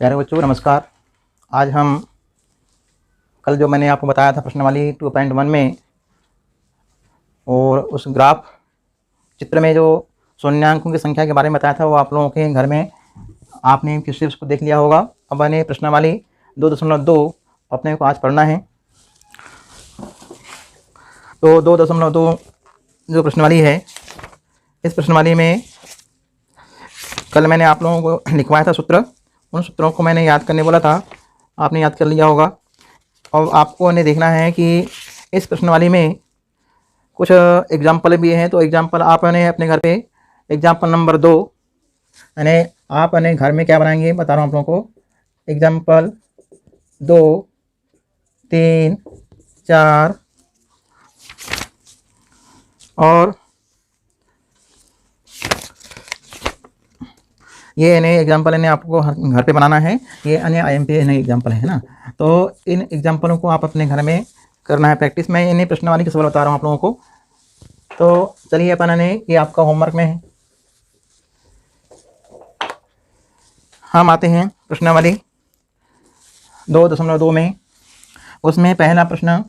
प्यारे बच्चों नमस्कार। आज हम कल जो मैंने आपको बताया था प्रश्नावली 2.1 में और उस ग्राफ चित्र में जो शून्यांकों की संख्या के बारे में बताया था वो आप लोगों के घर में आपने किसी उसको देख लिया होगा। अब मैंने प्रश्नावली 2.2 अपने को आज पढ़ना है। तो 2.2 जो प्रश्नावली है, इस प्रश्नावली में कल मैंने आप लोगों को लिखवाया था सूत्र। उन सूत्रों को मैंने याद करने बोला था, आपने याद कर लिया होगा। और आपको ने देखना है कि इस प्रश्नावली में कुछ एग्जाम्पल भी हैं। तो एग्जाम्पल आपने अपने घर पे एग्जाम्पल नंबर 2 यानी आप अपने घर में क्या बनाएंगे बता रहा हूँ आप लोगों को। एग्जाम्पल 2, 3, 4 और ये नए एग्जाम्पल इन्हें आपको घर पे बनाना है। ये अन्य IMP नए एग्जाम्पल है ना। तो इन एग्जाम्पलों को आप अपने घर में करना है प्रैक्टिस। मैं इन्हें प्रश्नावली के सवाल बता रहा हूँ आप लोगों को। तो चलिए अपन ने ये आपका होमवर्क में है। हम आते हैं प्रश्नावली 2.2 में। उसमें पहला प्रश्न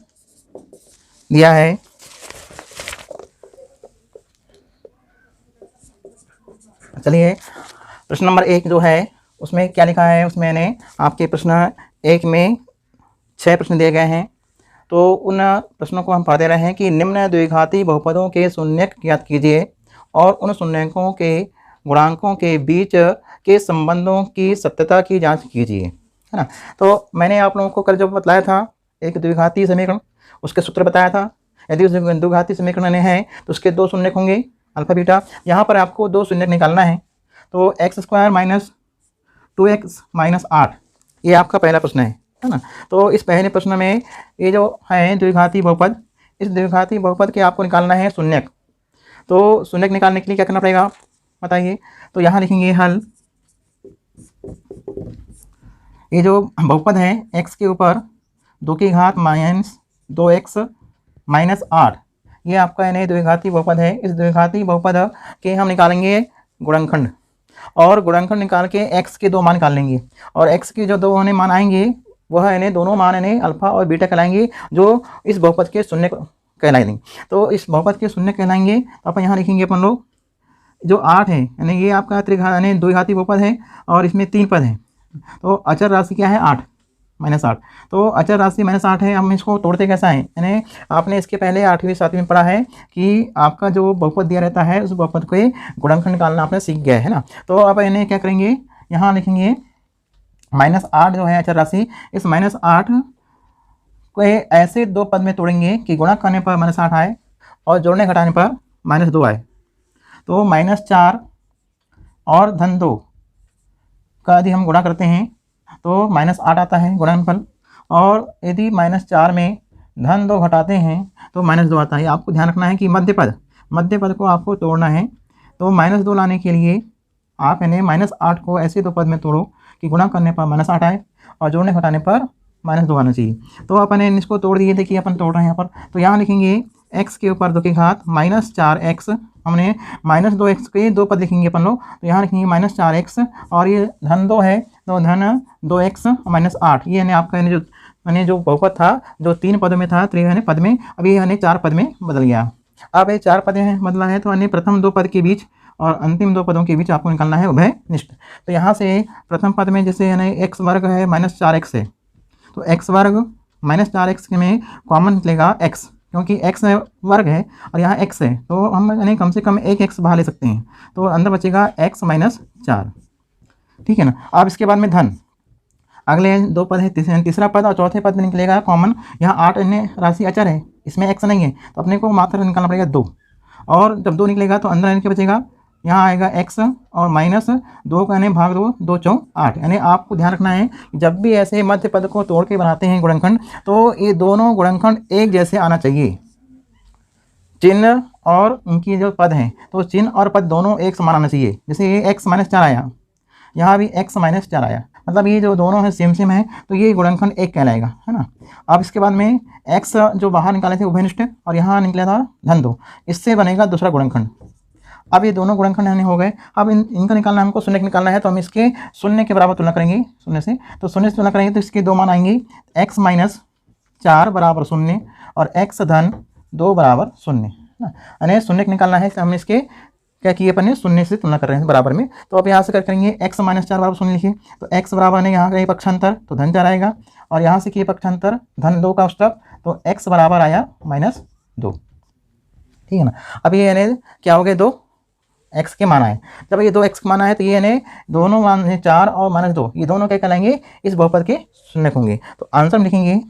दिया है, चलिए प्रश्न नंबर 1 जो है उसमें क्या लिखा है। उसमें मैंने आपके प्रश्न 1 में 6 प्रश्न दिए गए हैं। तो उन प्रश्नों को हम पढ़ते रहे हैं कि निम्न द्विघाती बहुपदों के शून्यक ज्ञात कीजिए और उन शून्यकों के गुणांकों के बीच के संबंधों की सत्यता की जांच कीजिए, है ना। तो मैंने आप लोगों को कल जो बतलाया था एक द्विघाती समीकरण, उसके सूत्र बताया था। यदि उस द्विघाती समीकरण है तो उसके 2 शून्यक होंगे अल्फा बीटा। यहाँ पर आपको 2 शून्यक निकालना है। तो x² - 2x - 8 ये आपका पहला प्रश्न है ना। तो इस पहले प्रश्न में ये जो है द्विघाती बहुपद, इस द्विघाती बहुपद के आपको निकालना है शून्यक। तो शून्यक निकालने के लिए क्या करना पड़ेगा बताइए। तो यहाँ लिखेंगे हल। ये जो बहुपद है x के ऊपर 2 की घात -2x - 8 ये आपका यानी द्विघाती बहुपद है। इस द्विघाती बहुपद के हम निकालेंगे गुणनखंड और गुणनखंड निकाल के x के 2 मान निकाल लेंगे और x के जो 2 मान आएंगे वह यानी दोनों मान यानी अल्फा और बीटा कहलाएंगे, जो इस बहुपद के शून्य कहलाएंगे। तो इस बहुपद के शून्य कहलाएंगे। तो अपन यहाँ लिखेंगे अपन लोग जो 8 है यानी ये आपका त्रिघात यानी द्विघाती बहुपद है और इसमें 3 पद हैं। तो अचर राशि क्या है 8 - 8। तो अचर राशि -8 है। हम इसको तोड़ते कैसा है यानी आपने इसके पहले 8वीं 7वीं में पढ़ा है कि आपका जो बहुपद दिया रहता है उस बहुपद को गुणनखंड निकालना आपने सीख गया है ना। तो आप इन्हें क्या करेंगे, यहाँ लिखेंगे -8 जो है अचर राशि, इस -8 को ऐसे 2 पद में तोड़ेंगे कि गुणा करने पर -8 आए और जोड़ने घटाने पर -2 आए। तो -4 और -2 का यदि हम गुणा करते हैं तो -8 आता है गुणनफल। और यदि -4 में -2 घटाते हैं तो -2 आता है। आपको ध्यान रखना है कि मध्य पद को आपको तोड़ना है। तो -2 लाने के लिए आप इन्हें -8 को ऐसे 2 पद में तोड़ो कि गुणा करने पर -8 आए और जोड़ने घटाने पर -2 आना चाहिए। तो अपन इसको तोड़ दिए, देखिए अपन तोड़ रहे हैं यहाँ पर। तो यहाँ लिखेंगे x के ऊपर 2 की घात -4x, हमने -2x के 2 पद लिखेंगे अपन लोग। तो यहाँ लिखेंगे -4x और ये -2 है तो -2x - 8 ये यानी आपका यानी जो बहुपद था जो 3 पदों में था यानी पद में, अभी यानी 4 पद में बदल गया। अब ये 4 पद में बदला है तो यानी प्रथम 2 पद के बीच और अंतिम 2 पदों के बीच आपको निकालना है उभयनिष्ठ। तो यहाँ से प्रथम पद में जैसे यानी x वर्ग है -4x है तो x वर्ग -4x में कॉमन निकलेगा x, क्योंकि x वर्ग है और यहाँ x है तो हम यानी कम से कम एक x बाहर ले सकते हैं। तो अंदर बचेगा x - 4, ठीक है ना। अब इसके बाद में धन, अगले 2 पद है, तीसरा पद और चौथे पद में निकलेगा कॉमन। यहाँ 8 अन्य राशि अचर है, इसमें x नहीं है तो अपने को मात्र निकालना पड़ेगा 2। और जब 2 निकलेगा तो अंदर क्या बचेगा, यहाँ आएगा x और -2 का यानी भाग 2, 2 चौक 8। यानी आपको ध्यान रखना है जब भी ऐसे मध्य पद को तोड़ के बनाते हैं गुणनखंड तो ये दोनों गुणनखंड एक जैसे आना चाहिए। चिन्ह और उनकी जो पद हैं तो चिन्ह और पद दोनों एक समान आना चाहिए। जैसे ये x - 4 आया, यहाँ भी x - 4 आया, मतलब ये जो दोनों है सेम है तो ये गुणनखंड एक कहलाएगा, है ना। अब इसके बाद में x जो बाहर निकाले थे उभयनिष्ठ और यहाँ निकला था -2, इससे बनेगा दूसरा गुणनखंड। अब ये दोनों गुणनखंड यानी हो गए। अब इनका निकालना हमको शून्य निकालना है, तो हम इसके शून्य के बराबर तुलना करेंगे शून्य से। तो शून्य से तुलना करेंगे तो इसके दो मान आएंगे, x माइनस 4 बराबर शून्य और x धन 2 बराबर शून्य। यानी शून्य निकालना है, हम इसके क्या किए अपन ने शून्य से तुलना कर रहे हैं बराबर में। तो अब यहाँ से करेंगे x माइनस 4 बराबर शून्य लिखिए, तो x बराबर ने यहाँ का ये पक्षांतर तो धन 4 आएगा, और यहाँ से किए पक्षांतर धन 2 का औसतक, तो x बराबर आया -2। ठीक है ना। अब ये यानी क्या हो गए, 2 x के मान आए। जब ये 2 x के मान आए तो ये यानी दोनों मान 4 और -2 ये दोनों क्या कहलाएंगे, इस बहुपद के शून्यक होंगे। तो आंसर में लिखेंगे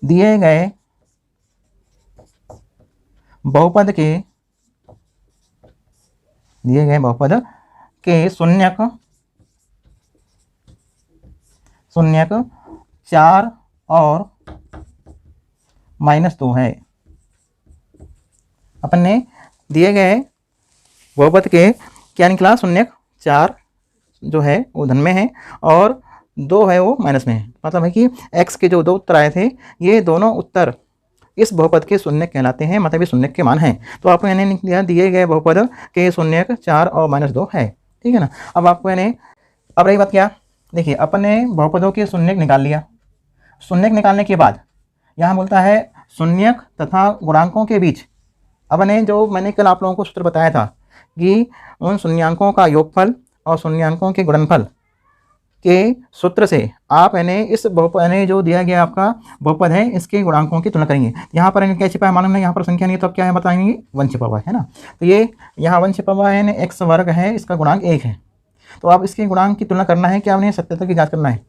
दिए गए बहुपद के शून्यक 4 और -2 है। अपन ने दिए गए बहुपद के क्या निकला, शून्यक 4 जो है वो धन में है और 2 है वो माइनस में है। मतलब है कि x के जो 2 उत्तर आए थे ये दोनों उत्तर इस बहुपद के शून्यक कहलाते हैं, मतलब ये शून्यक के मान हैं। तो आपको यानी निकला दिए गए बहुपद के शून्यक 4 और -2 है। ठीक है ना। अब आपको यानी अब रही बात क्या, देखिए अपन ने बहुपदों के शून्यक निकाल लिया। शून्यक निकालने के बाद यहाँ बोलता है शून्यक तथा गुणांकों के बीच, अब ने जो मैंने कल आप लोगों को सूत्र बताया था कि उन शून्यांकों का योगफल और शून्यांकों के गुणनफल के सूत्र से आप यानी इस बहुपद यानी जो दिया गया आपका बहुपद है इसके गुणांकों की तुलना करेंगे। यहाँ पर क्या छिपा है, मालूम नहीं, यहाँ पर संख्या नहीं है तो अब क्या है बताएंगे, 1 छिपा हुआ है ना। तो ये यहाँ 1 छिपा हुआ है यानी x वर्ग है, इसका गुणांक 1 है। तो आप इसके गुणांक की तुलना करना है, क्या आपने सत्यता की जाँच करना है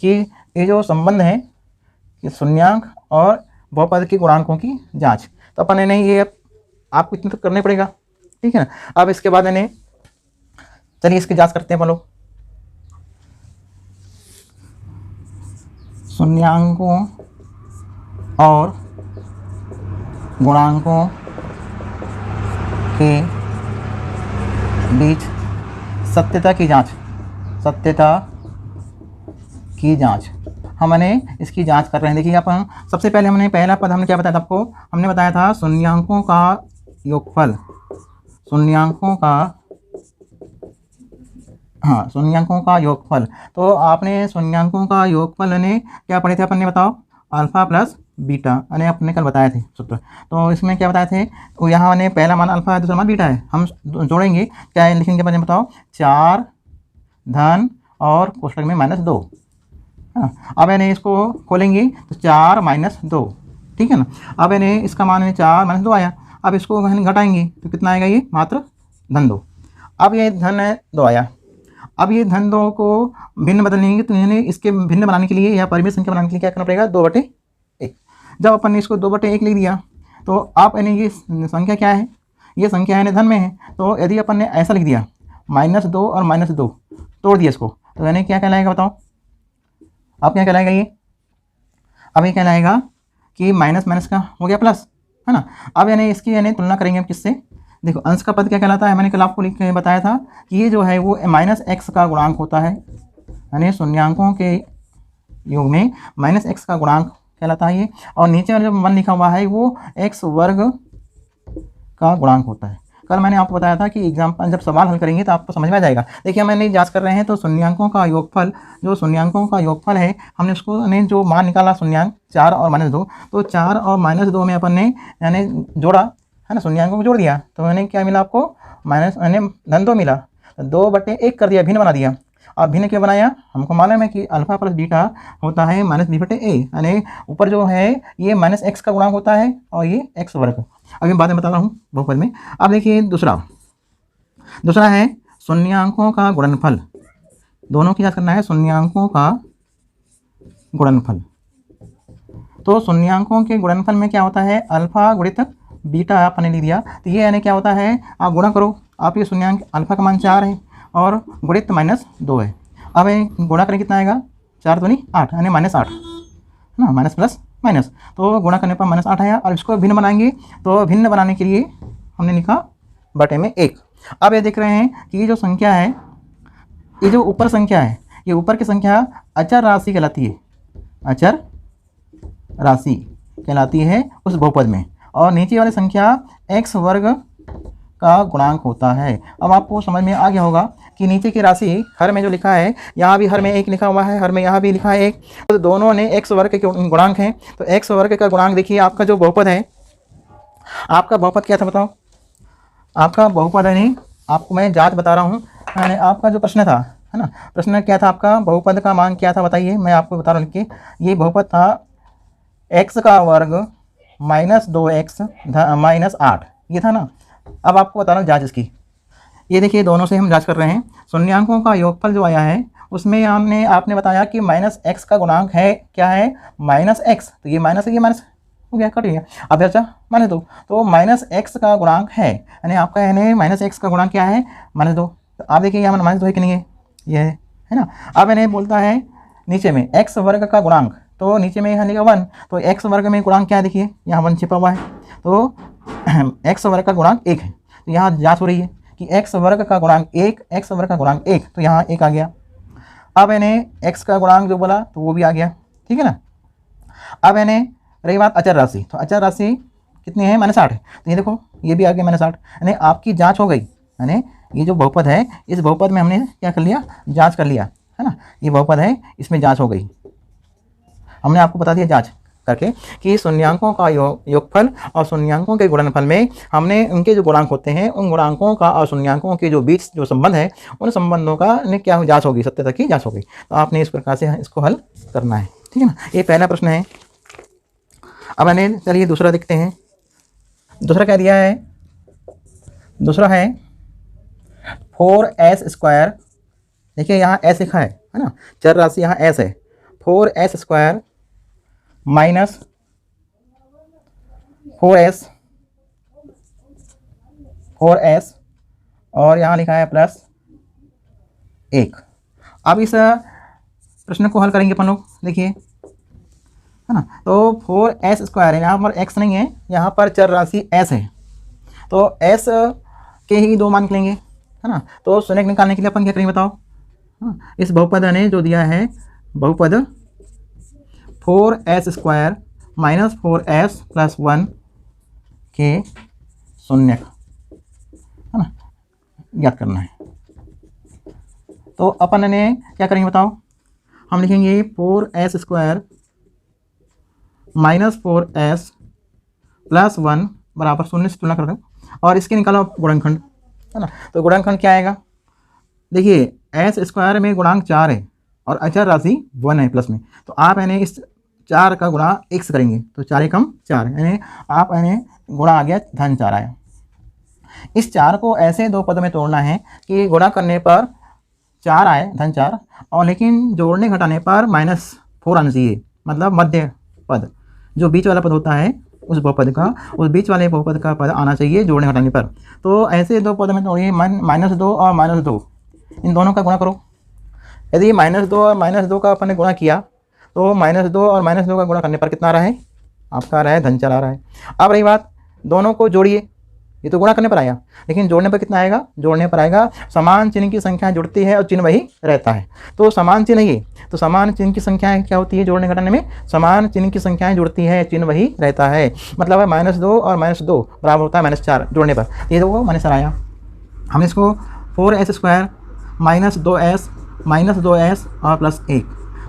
कि ये जो संबंध है कि शून्यांक और बहुपद के गुणांकों की जाँच, तो अपन ने नहीं ये आपको इतना तो करना पड़ेगा। ठीक है ना। अब इसके बाद यानी चलिए इसकी जाँच करते हैं अपन लोग। शून्यांकों और गुणांकों के बीच सत्यता की जांच हमने इसकी जांच कर रहे हैं। देखिए अपन सबसे पहले हमने पहला पद हमने क्या बताया था आपको, हमने बताया था शून्यांकों का योगफल, शून्यांकों का योगफल। तो आपने शून्यांकों का योगफल ने क्या पढ़े थे अपन ने, बताओ, अल्फा प्लस बीटा, यानी आपने कल बताए थे सूत्र। तो इसमें क्या बताए थे, तो यहाँ ने पहला मान अल्फा है, दूसरा मान बीटा है, हम जोड़ेंगे क्या लिखेंगे अपन बताओ, 4 धन और कोष्ठक में -2। हाँ, अब यानी इसको खोलेंगे तो 4 -2, ठीक है ना। अब यानी इसका मान 4 -2 आया। अब इसको घटाएंगे तो कितना आएगा, ये मात्र धन 2। अब ये धन 2 आया। अब ये धन 2 को भिन्न बदलेंगे तो यानी इसके भिन्न बनाने के लिए या परिमेय संख्या बनाने के लिए क्या करना पड़ेगा, 2/1। जब अपन ने इसको 2/1 लिख दिया तो आप यानी ये संख्या क्या है, ये संख्या यानी धन में है। तो यदि अपन ने ऐसा लिख दिया -2 और -2 तोड़ दिया इसको, तो यानी क्या कहलाएगा बताओ, अब क्या कहलाएगा ये, अब ये कहलाएगा कि माइनस माइनस का हो गया प्लस, है ना। अब यानी इसकी यानी तुलना करेंगे हम किससे, देखो अंश का पद क्या कहलाता है, मैंने कल आपको लिख के बताया था कि ये जो है वो -x का गुणांक होता है, यानी शून्यांकों के योग में -x का गुणांक कहलाता है ये। और नीचे वाला जो 1 लिखा हुआ है वो x वर्ग का गुणांक होता है। कल मैंने आपको बताया था कि एग्जाम्पल जब सवाल हल करेंगे तो आपको समझ में आ जाएगा। देखिए मैंने जांच कर रहे हैं तो शून्यांकों का योगफल, जो शून्यांकों का योगफल है, हमने उसको ने जो मान निकाला शून्यांक 4 और -2, तो 4 और -2 में अपन ने यानी जोड़ा, है ना, शून्यांकों को जोड़ दिया तो यानी क्या मिला आपको, माइनस यानी धन 2 मिला, 2/1 कर दिया, भिन्न बना दिया। अब भिन्न क्यों बनाया, हमको मालूम है कि अल्फा प्लस बीटा होता है -b/a, यानी ऊपर जो है ये -x का गुणांक होता है और ये x वर्ग। अभी बाद में बता रहा हूँ बहुपद में। अब देखिए दूसरा है शून्यांकों का गुणनफल, दोनों की जांच करना है, शून्यांकों का गुणनफल। तो शून्यांकों के गुणनफल में क्या होता है, अल्फा गुणित बीटा आपने लिख दिया, तो ये यानी क्या होता है, आप गुणा करो, आप ये शून्यांक अल्फा का मान 4 है और गुणित -2 है। अब गुणा करें कितना आएगा, 4 दूनी 8 यानी -8 ना, माइनस प्लस माइनस, तो गुणा करने पर -8 आया। और इसको भिन्न बनाएंगे तो भिन्न बनाने के लिए हमने लिखा बटे में 1। अब ये देख रहे हैं कि ये जो संख्या है, ये जो ऊपर संख्या है, ये ऊपर की संख्या अचर राशि कहलाती है, अचर राशि कहलाती है उस बहुपद में, और नीचे वाली संख्या x वर्ग का गुणांक होता है। अब आपको समझ में आ गया होगा कि नीचे की राशि हर में जो लिखा है, यहाँ भी हर में 1 लिखा हुआ है, हर में यहाँ भी लिखा है 1, तो दोनों ने x वर्ग के गुणांक हैं। तो x वर्ग का गुणांक देखिए, आपका जो बहुपद है, आपका बहुपद क्या था बताओ? आपका बहुपद है, नहीं आपको मैं जात बता रहा हूँ, आपका जो प्रश्न था, है ना, प्रश्न क्या था आपका? बहुपद का मान क्या था बताइए, मैं आपको बता रहा हूँ लिख के। ये बहुपद था x का वर्ग माइनस 2x माइनस 8, ये था ना। अब आपको बता रहा हूँ जाँच इसकी। ये देखिए, दोनों से हम जांच कर रहे हैं। शून्यांकों का योगफल जो आया है उसमें आपने बताया कि माइनस x का गुणांक है, क्या है? Minus x। तो ये माइनस हो गया, कट गया। अब अच्छा माने दो, तो माइनस x का गुणांक है, यानी आपका यानी माइनस x का गुणांक क्या है? -2। तो आप देखिए यहाँ माइनस 2 है कि नहीं है? ये है ना। अब इन्हें बोलता है नीचे में x वर्ग का गुणांक, तो नीचे में यहाँ लिखा 1, तो x वर्ग में गुणांक क्या है? देखिए यहाँ 1 छिपा हुआ है, तो x वर्ग का गुणांक 1 है। तो यहाँ जाँच हो रही है कि x वर्ग का गुणांक 1, x वर्ग का गुणांक 1, तो यहाँ 1 आ गया। अब इन्हें x का गुणांक जो बोला तो वो भी आ गया, ठीक है ना। अब इन्हें रही बात अचर राशि, तो अचर राशि कितनी है? -8 है। तो ये देखो ये भी आ गया -8, यानी आपकी जांच हो गई। यानी ये जो बहुपद है, इस बहुपद में हमने क्या कर लिया? जांच कर लिया, है ना। ये बहुपद है, इसमें जांच हो गई। हमने आपको बता दिया जांच करके कि शून्यांकों का योगफल और शून्यांकों के गुणनफल में हमने उनके जो गुणांक होते हैं, उन गुणांकों का और शून्यांकों के जो बीच जो संबंध है, उन संबंधों का क्या जांच होगी, सत्य तक की जांच होगी। तो आपने इस प्रकार से इसको हल करना है, ठीक है ना। ये पहला प्रश्न है। अब मैंने चलिए दूसरा देखते हैं। दूसरा क्या दिया है? दूसरा है 4s²। देखिए यहाँ s लिखा है ना, चर राशि यहाँ s है। 4s² माइनस 4s और यहाँ लिखा है +1। अब इस प्रश्न को हल करेंगे अपन लोग, देखिए, है ना। तो 4s² है, यहाँ पर x नहीं है, यहाँ पर चर राशि s है, तो s के ही 2 मान निकलेंगे, है ना। तो शून्य निकालने के लिए अपन क्या करेंगे बताओ? इस बहुपद ने जो दिया है, बहुपद 4s² माइनस 4s + 1 के शून्य, है ना, ज्ञात करना है। तो अपन ने क्या करेंगे बताओ? हम लिखेंगे 4s² माइनस 4s + 1 बराबर 0 से तुलना कर दो, और इसके निकालो गुणनखंड, है ना। तो गुणनखंड क्या आएगा? देखिए s² में गुणांक 4 है और अचर राशि 1 है प्लस में, तो आप यानी इस 4 का गुणा x करेंगे, तो 4 एकम 4, यानी आप यानी गुणा आ गया -4 आया। इस 4 को ऐसे 2 पद में तोड़ना है कि गुणा करने पर 4 आए -4, और लेकिन जोड़ने घटाने पर -4 आना चाहिए, मतलब मध्य पद जो बीच वाला पद होता है उस बहुपद का, उस बीच वाले बहुपद का पद आना चाहिए जोड़ने घटाने पर। तो ऐसे 2 पद में तोड़िए, -2 और -2, इन दोनों का गुणा करो। यदि -2 और -2 का अपन ने गुणा किया, तो -2 और -2 का गुणा करने पर कितना आ रहा है? आपका आ रहा है -4 आ रहा है। अब रही बात, दोनों को जोड़िए, ये तो गुणा करने पर आया, लेकिन जोड़ने पर कितना आएगा? जोड़ने पर आएगा समान चिन्ह की संख्या जुड़ती है और चिन्ह वही रहता है। तो समान चिन्ह ये, तो समान चिन्ह की संख्याएं क्या होती है जोड़ने घटाने में? समान चिन्ह की संख्याएं जुड़ती है, चिन्ह वही रहता है। मतलब है -2 और -2 बराबर होता है -4 जोड़ने पर। ये देखो -4 आया। हमने इसको 4s² माइनस 2s और +1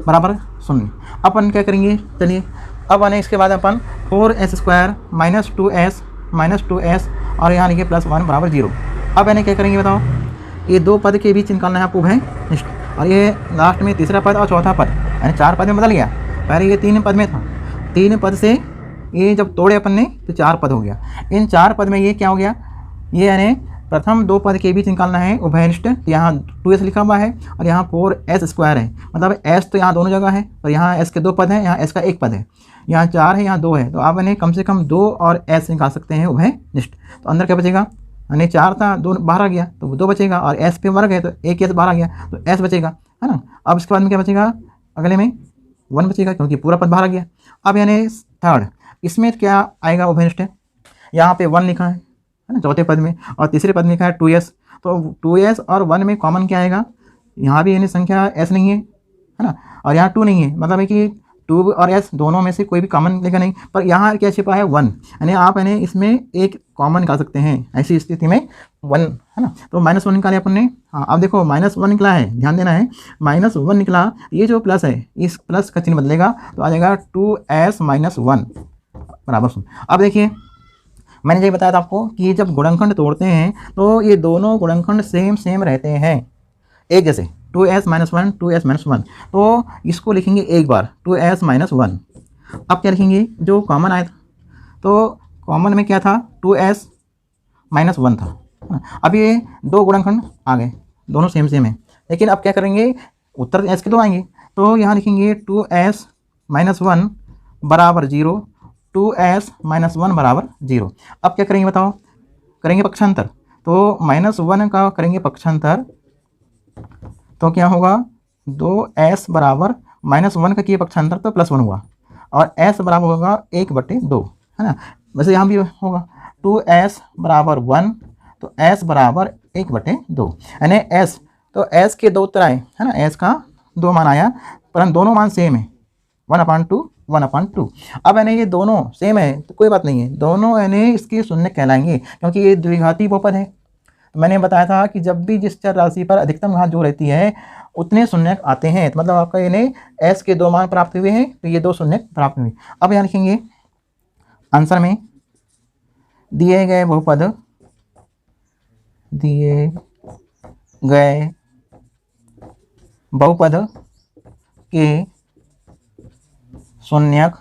बराबर 0। अपन क्या करेंगे? चलिए अब आने इसके बाद अपन 4s² माइनस 2s और यहाँ लिखिए +1 बराबर 0। अब यानी क्या करेंगे बताओ? ये 2 पद के बीच निकालना है आपको उभयनिष्ठ, और ये लास्ट में तीसरा पद और चौथा पद, यानी 4 पद में बदल गया। पहले ये 3 पद में था, 3 पद से ये जब तोड़े अपन ने तो 4 पद हो गया। इन 4 पद में ये क्या हो गया? ये यानी प्रथम 2 पद के बीच निकालना है उभयनिष्ठ। यहाँ 2s लिखा हुआ है और यहाँ 4s² है, मतलब s तो यहाँ दोनों जगह है, और यहाँ s के 2 पद हैं, यहाँ s का 1 पद है, यहाँ 4 है, यहाँ 2 है, तो आप इन्हें कम से कम 2 और s निकाल सकते हैं उभयनिष्ठ। तो अंदर क्या बचेगा? यानी 4 था, 2 बाहर आ गया तो 2 बचेगा, और s पे वर्ग है तो 1 s बाहर आ गया तो s बचेगा, है ना। अब इसके बाद में क्या बचेगा? अगले में 1 बचेगा, क्योंकि पूरा पद बाहर आ गया। अब यानी थर्ड, इसमें क्या आएगा उभयनिष्ठ? यहाँ पे 1 लिखा है ना चौथे पद में, और तीसरे पद में लिखा है 2s, तो 2s और 1 में कॉमन क्या आएगा? यहाँ भी यानी संख्या s नहीं है, है ना, और यहाँ 2 नहीं है, मतलब है कि 2 और s दोनों में से कोई भी कॉमन निकलेगा नहीं, पर यहाँ क्या छिपा है 1, यानी आप यानी इसमें एक कॉमन निकाल सकते हैं ऐसी स्थिति में 1, है ना। तो -1 निकाले अपन ने। हाँ, अब देखो -1 निकला है, ध्यान देना है, -1 निकला, ये जो प्लस है इस प्लस का चिन्ह बदलेगा तो आ जाएगा 2s - 1 बराबर 0। अब देखिए मैंने ये बताया था आपको कि जब गुणनखंड तोड़ते हैं तो ये दोनों गुणनखंड सेम रहते हैं, एक जैसे 2s - 1 2s - 1, तो इसको लिखेंगे एक बार 2s - 1। अब क्या लिखेंगे, जो कॉमन आया था तो कॉमन में क्या था 2s - 1 था। अब ये दो गुणनखंड आ गए, दोनों सेम है, लेकिन अब क्या करेंगे, उत्तर s के दो आएंगे, तो यहाँ लिखेंगे 2s - 1 बराबर 0, 2s - 1 बराबर 0। अब क्या करेंगे बताओ, करेंगे पक्षांतर, तो -1 का करेंगे पक्षांतर, तो क्या होगा 2s बराबर -1 का किए पक्षांतर तो +1 हुआ, और s बराबर होगा 1/2, है ना। वैसे यहाँ भी होगा 2s बराबर 1, तो s बराबर 1/2, यानी s, तो s के दो उत्तर आए, है ना, s का 2 मान आया, परंतु दोनों मान सेम है 1/2 1/2। अब यानी ये दोनों सेम है तो कोई बात नहीं है, दोनों यानी इसके शून्य कहलाएंगे क्योंकि ये द्विघाती बहुपद है। तो मैंने बताया था कि जब भी जिस चर राशि पर अधिकतम घात जो रहती है उतने शून्य आते हैं, तो मतलब आपका यानी s के 2 मान प्राप्त हुए हैं तो ये 2 शून्य प्राप्त हुए। अब यहाँ लिखेंगे आंसर में दिए गए बहुपद के शून्यक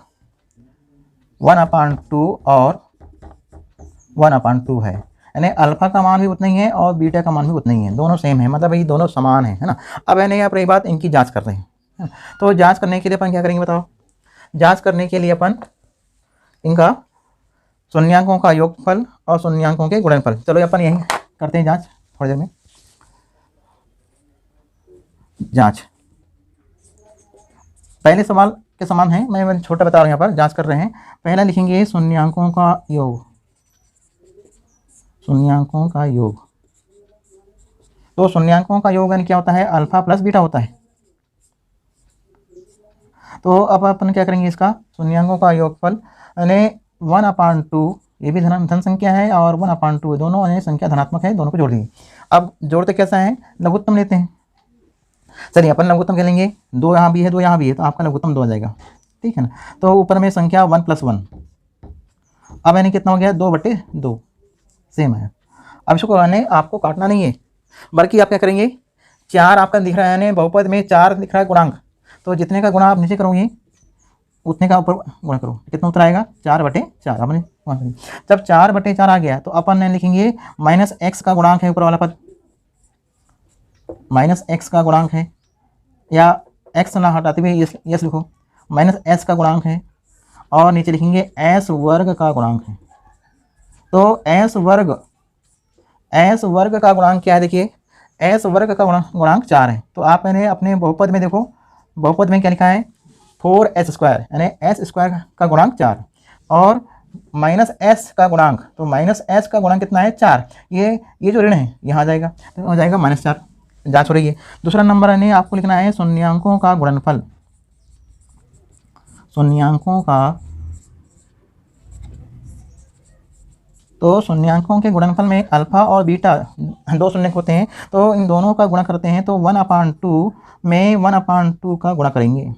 1/2 और 1/2 है, यानी अल्फा का मान भी उतना ही है और बीटा का मान भी उतना ही है, दोनों सेम है, मतलब ये दोनों समान है ना। अब यानी आप रही बात इनकी जांच कर रहे हैं, तो जांच करने के लिए अपन क्या करेंगे बताओ, जांच करने के लिए अपन इनका शून्यांकों का योगफल और शून्यांकों के गुणनफल, चलो अपन यही करते हैं जांच थोड़ी देर में। जांच पहले सवाल के समान है, मैं छोटा बता रहा हूँ, यहाँ पर जांच कर रहे हैं। पहला लिखेंगे शून्यांकों का योग, शून्यांकों का योग, तो शून्यांकों का योग यानी क्या होता है, अल्फा प्लस बीटा होता है। तो अब अपन क्या करेंगे, इसका शून्यांकों का योगफल यानी 1/2, ये भी धन संख्या है और 1/2 दोनों यानी संख्या धनात्मक है, दोनों को जोड़ देंगे। अब जोड़ते कैसा है, लघुत्तम लेते हैं, चलिए अपन लघुत्तम क्या लेंगे, 2 यहाँ भी है 2 यहाँ भी है, तो आपका लघुत्तम 2 आ जाएगा, ठीक है ना। तो ऊपर में संख्या 1 + 1, अब यानी कितना हो गया 2/2 सेम है। अब इसको यानी आपको काटना नहीं है, बल्कि आप क्या करेंगे, 4 आपका दिख रहा है यानी बहुपद में 4 दिख रहा है गुणांक, तो जितने का गुणा आप नीचे करोगे उतने का ऊपर गुणा करो, कितना उत्तर आएगा 4/4। अपने जब 4/4 आ गया तो अपन लिखेंगे -x का गुणांक है ऊपर वाला पद, -x का गुणांक है, या x ना हटाते हुए यस लिखो, -s का गुणांक है, और नीचे लिखेंगे s वर्ग का गुणांक है। तो s वर्ग का गुणांक क्या है, देखिए s वर्ग का गुणांक 4 है। तो आप मैंने अपने बहुपद में देखो, बहुपद में क्या लिखा है 4s² यानी s² का गुणांक 4, और -s का गुणांक, तो -s का गुणांक कितना है 4, ये जो ऋण है यहाँ आ जाएगा, तो हो जाएगा -4। जांच हो रही है। दूसरा नंबर यानी आपको लिखना है शून्यांकों का गुणनफल, शून्यांकों का, तो शून्यांकों के गुणनफल में अल्फा और बीटा 2 शून्य होते हैं, तो इन दोनों का गुणा करते हैं, तो 1/2 में 1/2 का गुणा करेंगे।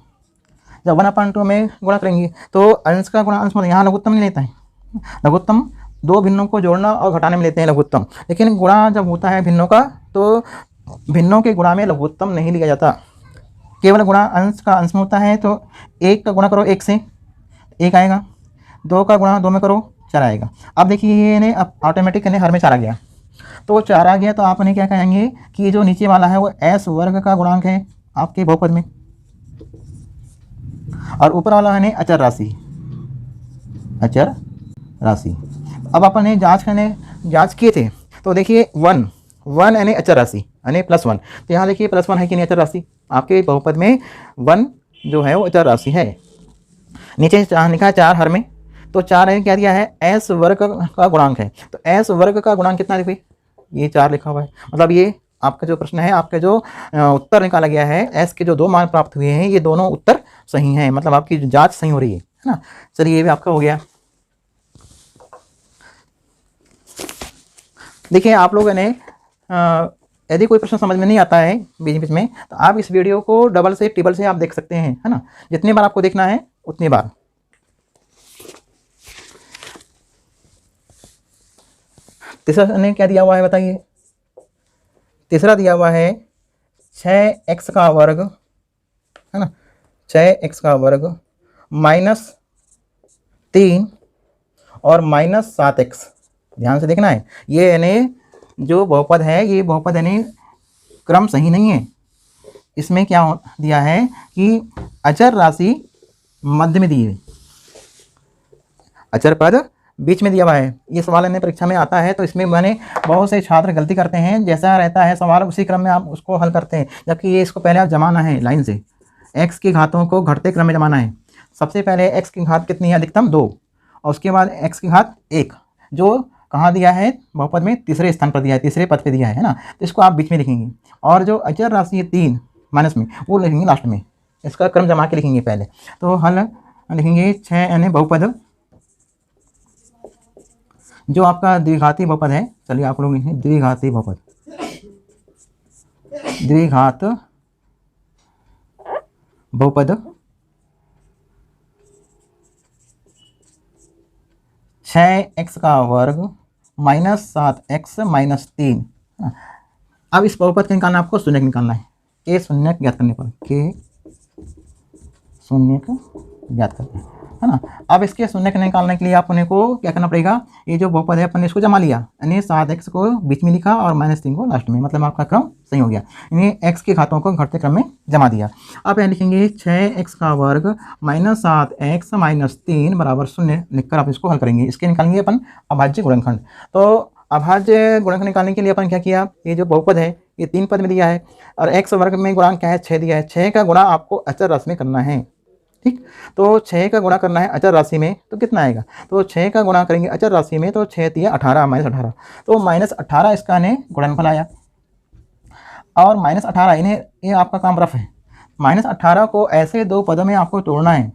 जब 1/2 में गुणा करेंगे तो अंश का गुणा अंश, मतलब यहाँ लघुत्तम नहीं लेता है, लघुत्तम 2 भिन्नों को जोड़ना और घटाने में लेते हैं लघुत्तम, लेकिन गुणा जब होता है भिन्नों का तो भिन्नों के गुणा में लघुत्तम नहीं लिया जाता, केवल गुणा अंश का अंश में होता है। तो 1 का गुणा करो 1 से 1 आएगा, 2 का गुणा 2 में करो 4 आएगा। अब देखिए ये अब ऑटोमेटिक हर में 4 आ गया, तो 4 आ गया तो आप क्या कहेंगे कि जो नीचे वाला है वो s वर्ग का गुणांक है आपके बहुपद में, और ऊपर वाला है अचर राशि, अचर राशि। अब अपन जांच किए थे, तो देखिए 1 यानी अचर राशि यानी +1, तो यहाँ देखिए +1 है कि नहीं अचर राशि, आपके बहुपद में 1 जो है वो अचर राशि है। नीचे लिखा है 4 हर में, तो 4 है क्या दिया है s वर्ग का गुणांक है, तो s वर्ग का गुणांक कितना देखिए ये 4 लिखा हुआ है, मतलब ये आपका जो प्रश्न है, आपका जो उत्तर निकाला गया है, एस के जो 2 मान प्राप्त हुए हैं, ये दोनों उत्तर सही हैं, मतलब आपकी जांच सही हो रही है ना। चलिए ये भी आपका हो गया। देखिए आप लोगों ने यदि कोई प्रश्न समझ में नहीं आता है बीच बीच में, तो आप इस वीडियो को डबल से ट्रिपल से आप देख सकते हैं, है ना। जितनी बार आपको देखना है उतनी बार। तीसरा ने क्या दिया हुआ है बताइए। तीसरा दिया हुआ है 6x का वर्ग, है ना, 6x का वर्ग -3 और -7x। ध्यान से देखना है, ये यानी जो बहुपद है, ये बहुपद यानी क्रम सही नहीं है। इसमें क्या दिया है कि अचर राशि मध्य में दी है, अचर पद बीच में दिया हुआ है। ये सवाल यानी परीक्षा में आता है, तो इसमें मैंने बहुत से छात्र गलती करते हैं, जैसा रहता है सवाल उसी क्रम में आप उसको हल करते हैं, जबकि ये इसको पहले आप जमाना है लाइन से। x की घातों को घटते क्रम में जमाना है। सबसे पहले x की घात कितनी है, अधिकतम 2, और उसके बाद x की घात 1, जो कहाँ दिया है बहुपद में, तीसरे स्थान पर दिया है, तीसरे पद पे दिया है ना, तो इसको आप बीच में लिखेंगे। और जो अचर राशि है 3 माइनस में, वो लिखेंगे लास्ट में। इसका क्रम जमा के लिखेंगे पहले, तो हल लिखेंगे 6 यानी बहुपद जो आपका द्विघाती बहुपद है। चलिए आप लोग लिखें द्विघाती बहुपद, द्विघात बहुपद 6x का वर्ग -7x -3। अब इस बहुपद का निकालना, आपको शून्य निकालना है। के शून्य ज्ञात करने पर, के शून्य ज्ञात करना है ना। अब इसके शून्य निकालने के लिए अपने को क्या करना पड़ेगा, ये जो बहुपद है अपन ने इसको जमा लिया, यानी 7x को बीच में लिखा और -3 को लास्ट में, मतलब आपका क्रम सही हो गया। यानी x के घातों को घटते क्रम में जमा दिया। अब यहाँ लिखेंगे 6x का वर्ग -7x -3 बराबर 0 लिखकर आप इसको हल करेंगे। इसके निकालेंगे अपन अभाज्य गुणनखंड। तो अभाज्य गुणनखंड निकालने के लिए अपन क्या किया, ये जो बहुपद है ये 3 पद में दिया है, और x वर्ग में गुणांक क्या है, 6 दिया है। 6 का गुणा आपको अचर राशि में करना है, ठीक। तो 6 का गुणा करना है अचर राशि में, तो कितना आएगा, तो 6 का गुणा करेंगे अचर राशि में, तो 6 × 18 -18, तो -18 इसका ने गुणनफल आया। और -18 इन्हें, ये आपका काम रफ है। -18 को ऐसे 2 पदों में आपको तोड़ना है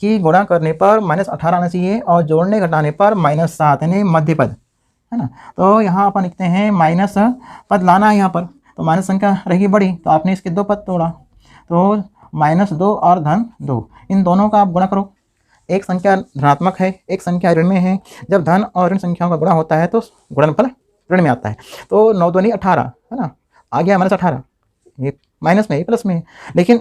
कि गुणा करने पर -18 आना चाहिए और जोड़ने घटाने पर -7 यानी मध्य पद, है ना। तो यहाँ अपन लिखते हैं माइनस पद लाना है यहाँ पर, तो माइनस संख्या रहेगी बड़ी, तो आपने इसके 2 पद तोड़ा, तो -2 और -2, इन दोनों का आप गुणा करो। एक संख्या धनात्मक है, एक संख्या ऋण में है। जब धन और ऋण संख्याओं का गुणा होता है तो गुणनफल ऋण में आता है। तो 9 दूनी 18, है ना, आ गया -18, ये माइनस में, ये प्लस में। लेकिन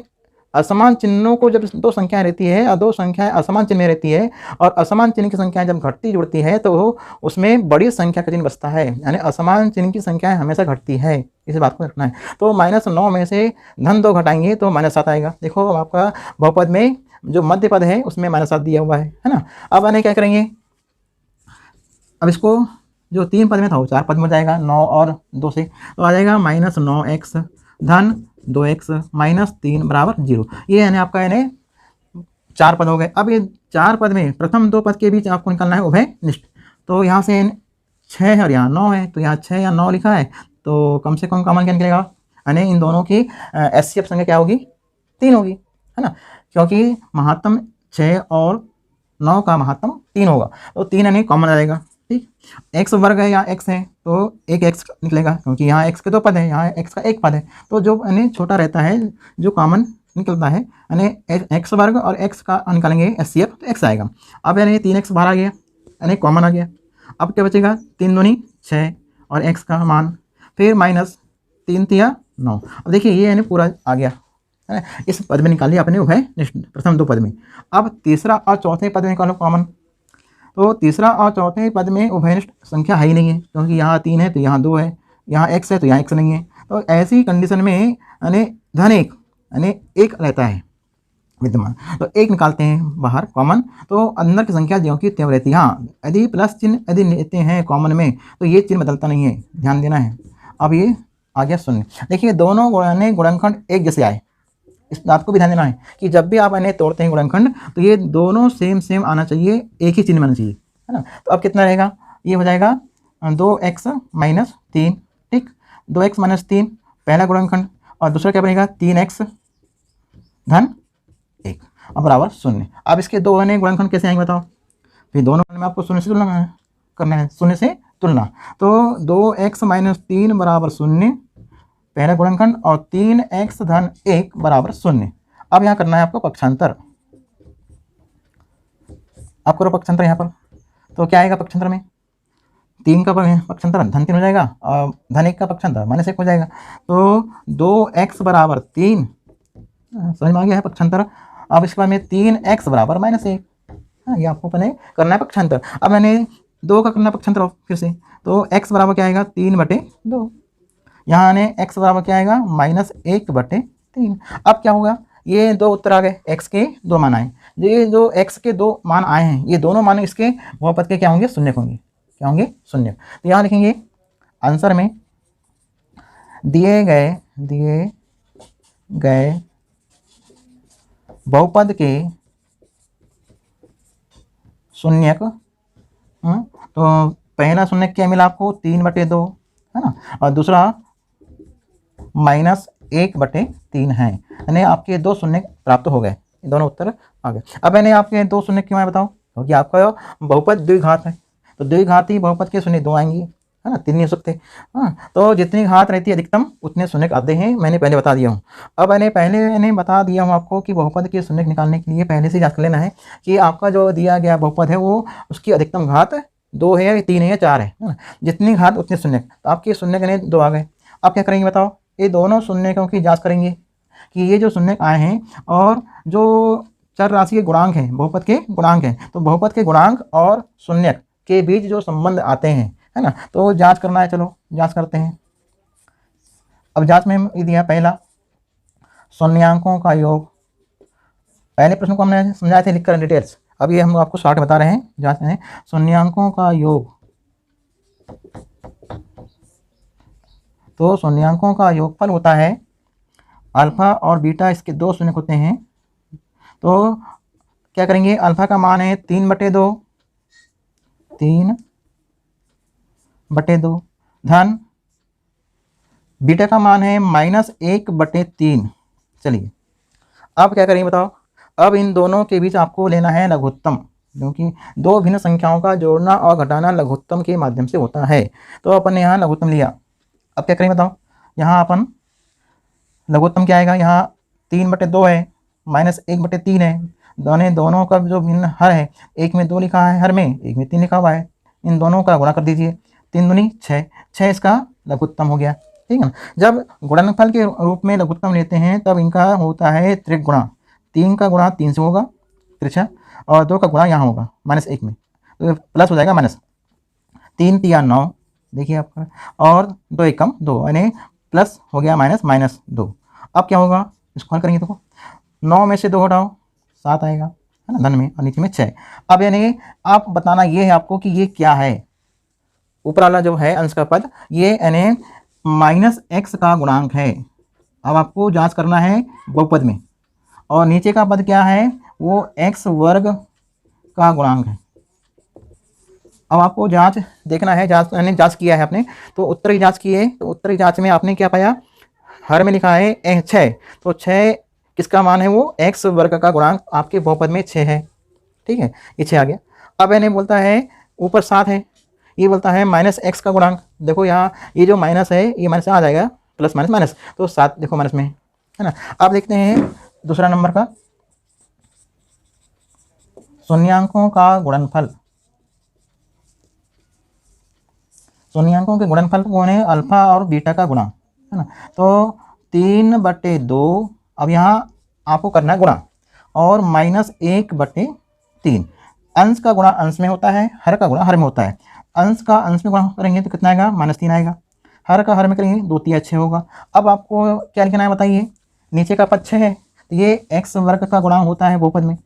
असमान चिन्हों को जब 2 संख्याएं रहती है और 2 संख्याएं असमान चिन्ह में रहती है, और असमान चिन्ह की संख्याएं जब घटती जुड़ती है तो उसमें बड़ी संख्या का चिन्ह बचता है, यानी असमान चिन्ह की संख्याएं हमेशा घटती है, इस बात को रखना है। तो -9 में से -2 घटाएंगे तो -7 आएगा। देखो अब आपका बहुपद में जो मध्य पद है उसमें -7 दिया हुआ है ना। अब आने क्या करेंगे, अब इसको जो 3 पद में था वो 4 पद में जाएगा, 9 और 2 से, तो आ जाएगा -9x धन 2x -3 बराबर 0। ये यानी आपका यानी 4 पद हो गए। अब ये 4 पद में प्रथम 2 पद के बीच आपको निकालना है उभय निष्ठ। तो यहाँ से 6 है और यहाँ 9 है, तो यहाँ 6 या 9 लिखा है, तो कम से कम कॉमन क्या निकलेगा, यानी इन दोनों की एचसीएफ संख्या क्या होगी, 3 होगी, है ना, क्योंकि महात्तम 6 और 9 का महात्तम 3 होगा, तो 3 यानी कॉमन आ जाएगा, ठीक। x वर्ग है या x है तो एक x निकलेगा, क्योंकि यहाँ x के 2 पद है, यहाँ x का 1 पद है, तो जो यानी छोटा रहता है जो कॉमन निकलता है, यानी x वर्ग और x का निकालेंगे एचसीएफ, तो x आएगा। अब यानी 3x बाहर आ गया, यानी कॉमन आ गया। अब क्या बचेगा, 3 दूनी 6 और x का मान, फिर -3 × 9। अब देखिए ये यानी पूरा आ गया, है ना। इस पद में निकालिए अपने उभय निष्ठ प्रथम 2 पद में। अब तीसरा और चौथे पद में निकालो कॉमन, तो तीसरा और चौथे पद में उभयनिष्ठ संख्या है ही नहीं है, क्योंकि यहाँ 3 है तो यहाँ 2 है, यहाँ x है तो यहाँ x नहीं है। तो ऐसी कंडीशन में यानी धन 1 यानी 1 रहता है विद्यमान, तो 1 निकालते हैं बाहर कॉमन, तो अंदर की संख्या ज्यों की त्यों रहती है। हाँ, यदि प्लस चिन्ह यदि लेते हैं कॉमन में तो ये चिन्ह बदलता नहीं है, ध्यान देना है। अब ये आ गया 0। देखिए दोनों गुणनखंड एक जैसे आए, इस बात को भी ध्यान देना है कि जब भी आप इन्हें तोड़ते हैं गुणनखंड तो ये दोनों सेम आना चाहिए, एक ही चिन्ह में आना चाहिए, है ना। तो अब कितना रहेगा, ये हो जाएगा 2x -3, ठीक, 2x -3 पहला गुणनखंड और दूसरा क्या बनेगा 3x धन 1 अब बराबर 0। अब इसके दो अन्य गुणनखंड कैसे आएंगे बताओ। फिर दोनों में आपको शून्य से तुलना करना है, शून्य से तुलना। तो 2x माइनस 3 बराबर 0 पहला गुणनखंड और 3x धन 1 बराबर 0। अब यहाँ करना है आपको पक्षांतर। आप करो पक्षांतर यहाँ पर, तो क्या आएगा पक्षांतर में 3 का पक्षांतर धन 3 हो जाएगा और धन 1 का पक्षांतर माइनस 1 हो जाएगा। तो 2x बराबर 3, समझ में आ गया है पक्षांतर। अब इसके बाद में 3x बराबर -1, ये आपको पहले करना है पक्षांतर। अब मैंने 2 का करना पक्षांतर फिर से, तो x बराबर क्या आएगा 3/2, यहाँ आने x बराबर क्या आएगा -1/3। अब क्या होगा, ये दो उत्तर आ गए, x के दो मान आए। ये जो x के दो मान आए हैं ये दोनों मान इसके बहुपद के क्या होंगे, शून्य होंगे। क्या होंगे, शून्य। तो यहाँ लिखेंगे आंसर में दिए गए बहुपद के शून्यक, तो पहला शून्यक क्या मिला आपको 3/2 है ना, और दूसरा -1/3 है, यानी आपके दो शून्यक प्राप्त हो गए, दोनों उत्तर आ गए। अब मैंने आपके दो शून्यक क्यों आए बताओ, क्योंकि आपका बहुपद द्विघात है, तो द्विघाती बहुपद के शून्य दो आएंगे है ना, 3 नहीं हो सकते। हाँ, तो जितनी घात रहती है अधिकतम उतने शून्यक आते हैं, मैंने पहले बता दिया हूँ। अब मैंने बता दिया हूँ आपको कि बहुपद के शून्यक निकालने के लिए पहले से जांच कर लेना है कि आपका जो दिया गया बहुपद है वो उसकी अधिकतम घात 2 है या 3 है या 4 है ना, जितनी घात उतने शून्यक। तो आपके शून्यक यानी 2 आ गए। आप क्या करेंगे बताओ, ये दोनों शून्यकों की जाँच करेंगे कि ये जो शून्यक आए हैं और जो चर राशि के गुणांक हैं, बहुपद के गुणांक हैं, तो बहुपद के गुणांक और शून्यक के बीच जो संबंध आते हैं है ना, तो जांच करना है। चलो जांच करते हैं। अब जांच में ये दिया पहला शून्यांकों का योग, पहले प्रश्न को हमने समझाए थे लिखकर डिटेल्स, अब ये हम आपको शॉर्ट बता रहे हैं। जांच में शून्यांकों का योग, तो शून्यांकों का योगफल होता है अल्फा और बीटा, इसके दो शून्यक होते हैं। तो क्या करेंगे, अल्फा का मान है 3/2 धन बीटा का मान है -1/3। चलिए अब क्या करेंगे बताओ, अब इन दोनों के बीच आपको लेना है लघुत्तम, क्योंकि दो भिन्न संख्याओं का जोड़ना और घटाना लघुत्तम के माध्यम से होता है। तो अपन ने यहाँ लघुत्तम लिया। अब क्या करेंगे बताओ, यहाँ अपन लघुत्तम क्या आएगा, यहाँ 3/2 है, -1/3 है, दोनों का जो भिन्न हर है, एक में 2 लिखा है हर में, एक में 3 लिखा हुआ है, इन दोनों का गुणा कर दीजिए, 3 दूनी 6 इसका लघुत्तम हो गया। ठीक है ना। जब गुणनफल के रूप में लघुत्तम लेते हैं तब इनका होता है त्रिक गुणा, 3 का गुणा 3 से होगा त्रिछा, और 2 का गुणा यहाँ होगा -1 में, तो प्लस हो जाएगा माइनस, 3 तिया 9, देखिए आपका, और 2 एकम 2, यानी प्लस हो गया -2। अब क्या होगा, इसको हल करेंगे तो 9 में से 2 हटाओ 7 आएगा है ना, धन में, और नीचे में 6। अब यानी आप बताना ये है आपको कि ये क्या है, ऊपर वाला जो है अंश का पद ये यानी -x का गुणांक है। अब आपको जांच करना है बहुपद में, और नीचे का पद क्या है, वो x वर्ग का गुणांक है। अब आपको जांच देखना है, यानी जांच किया है आपने, तो उत्तर की जांच की है, तो उत्तर की जांच में आपने क्या पाया, हर में लिखा है 6, तो 6 किसका मान है, वो x वर्ग का गुणांक आपके बहुपद में 6 है। ठीक है, ये 6 आ गया। अब इन्हें बोलता है ऊपर 7 है, ये बोलता है -x का गुणांक। देखो यहाँ ये जो माइनस है ये माइनस आ जाएगा, प्लस माइनस माइनस, तो 7 देखो माइनस में है ना। अब देखते हैं दूसरा नंबर का, शून्यांकों का गुणनफल। शून्यांकों के गुणनफल कौन है, अल्फा और बीटा का गुणा है ना। तो 3/2, अब यहाँ आपको करना है गुणा, और -1/3, अंश का गुणा अंश में होता है, हर का गुणा हर में होता है। अंश का अंश में गुणा करेंगे तो कितना आएगा, -3 आएगा, हर का हर में करेंगे 2 तिया 6 होगा। अब आपको क्या लिखना है बताइए, नीचे का पद 6 है, तो ये x वर्ग का गुणा होता है बहुपद में,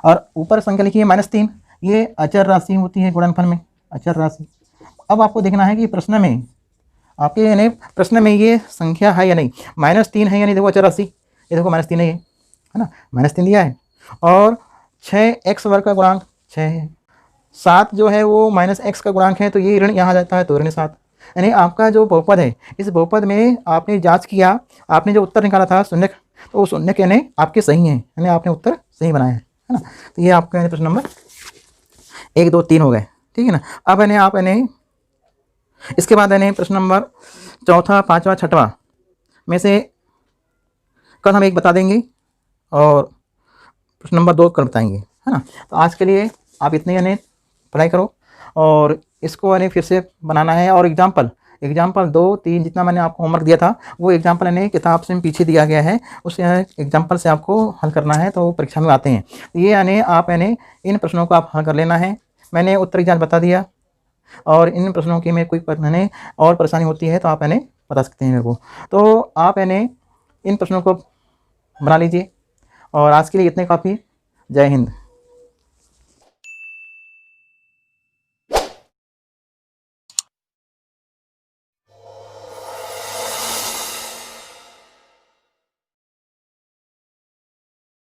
और ऊपर संख्या लिखिए -3, ये अचर राशि होती है गुणनफल में, अचर राशि। अब आपको देखना है कि प्रश्न में आपके यानी प्रश्न में ये संख्या है या नहीं, -3 है या नहीं, देखो अचर राशि, ये देखो -3 है ना, -3 दिया है, और 6x वर्ग का गुणांक 6 है, 7 जो है वो -x का गुणांक है, तो ये ऋण यहाँ जाता है तो ऋण 7, यानी आपका जो बहुपद है, इस बहुपद में आपने जांच किया, आपने जो उत्तर निकाला था शून्य, तो वो शून्य यानी आपके सही हैं, यानी आपने उत्तर सही बनाया है ना। तो ये आपका यानी प्रश्न नंबर 1 2 3 हो गए, ठीक है ना। अब यानी आप यानी इसके बाद यानी प्रश्न नंबर चौथा, पाँचवा, छठवा में से कल हम एक बता देंगे और प्रश्न नंबर 2 कल बताएंगे, है ना। तो आज के लिए आप इतने यानी पढ़ाई करो और इसको यानी फिर से बनाना है। और एग्जाम्पल 2 3 जितना मैंने आपको होमवर्क दिया था वो एग्जाम्पल यानी किताब से पीछे दिया गया है, उस एग्जाम्पल से आपको हल करना है, तो परीक्षा में आते हैं। ये यानी आप यानी इन प्रश्नों को आप हल कर लेना है। मैंने उत्तर की जाँच बता दिया और इन प्रश्नों की में कोई यानी और परेशानी होती है तो आप यानी बता सकते हैं मेरे को। तो आप यानी इन प्रश्नों को बना लीजिए और आज के लिए इतने काफ़ी। जय हिंद।